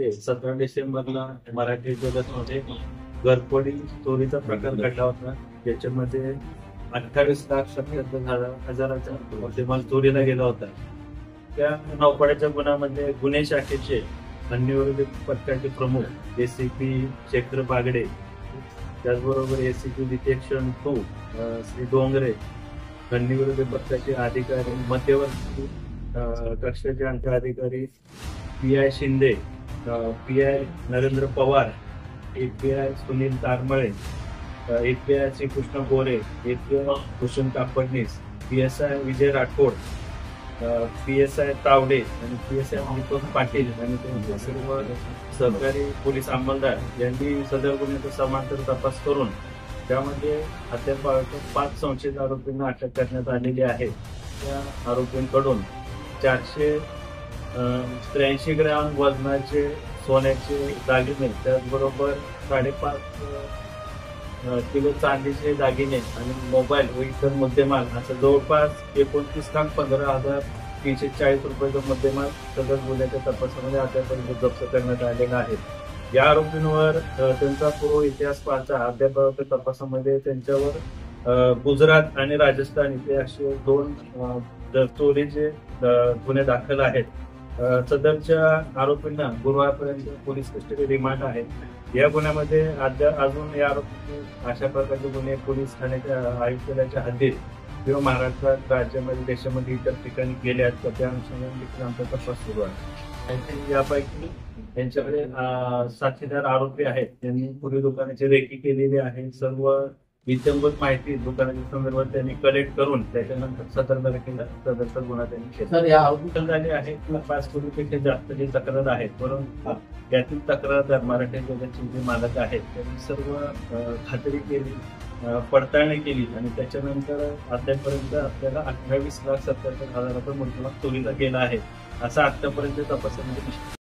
मध्ये 17 डिसेंबरला मराठी जगतमध्ये घरफोडी चोरीचा प्रकार घडला होता, ज्याच्यामध्ये 28,77,000चा मुद्देमाल चोरीला गेला होता. त्या नौपाड्याच्या गुन्ह्यामध्ये गुन्हे शाखेचे अन्यविरोधी पथकाचे प्रमुख एसीपी शेखर बागडे, त्याचबरोबर एसीपी डिटेक्शन 2 श्री डोंगरे, अन्यविरोधी पथकाचे अधिकारी, मध्यवर्ती कक्षाचे अंक अधिकारी PI Shinde, PI Narendra Pawar, API Sunil Tarmale, API Shrikrishna Gore, API Bhushan Kapadnis, PSI Vijay Rathod, PSI Tawde आणि पीएसआय दीपक पाटील आणि त्यांचे सर्व सहकारी पोलीस अंमलदार यांनी सदर गुन्ह्याचा समांतर तपास करून त्यामध्ये अद्याप 5 संशयित आरोपींना अटक करण्यात आलेली आहे. त्या आरोपींकडून 483 ग्रॅम वजनाचे सोन्याचे दागिने, त्याचबरोबर 5.5 किलो चांदीचे दागिने आणि मोबाईल व इतर मुद्देमाल असं जवळपास 29,15,340 रुपयाचा मुद्देमाल सदर गुन्ह्याच्या तपासामध्ये अद्यापर्यंत जप्त करण्यात आलेला आहे. या आरोपींवर त्यांचा पूर्व इतिहास पाहता अद्याप तपासामध्ये त्यांच्यावर गुजरात आणि राजस्थान इथे असे 2 चोरीचे गुन्हे दाखल आहेत. सदरच्या आरोपींना गुरुवारपर्यंत पोलीस कस्टडी रिमांड आहे. या गुन्ह्यामध्ये अजून या आरोपींचे अशा प्रकारचे गुन्हे पोलीस ठाण्याच्या आयुक्तालयाच्या हद्दीत किंवा महाराष्ट्रात, राज्यामध्ये, देशामध्ये इतर ठिकाणी गेले आहेत, तर त्या अनुषंगाने देखील आमचा तपास सुरू आहे. यापैकी यांच्याकडे साक्षीदार आरोपी आहेत, त्यांनी पूर्वी दुकानाची रेकी केलेली आहे. सर्व इत्यंभूत माहिती दुकानाच्या संदर्भात त्यांनी कलेक्ट करून त्याच्यानंतर 17 तारखेला सदरचा गुन्हा त्यांनी केला. या आरोपी झाले आहेत 5 कोटीपेक्षा जास्त जे तक्रार आहेत, परंतु यातील तक्रारदार मराठी जगतचे जे मालक आहेत त्यांनी सर्व खात्री केली, पडताळणी केली आणि त्याच्यानंतर अद्यापर्यंत आपल्याला 28,77,000 रुपये मुद्देमाल चोरीला गेला आहे, असा आतापर्यंत तपासामध्ये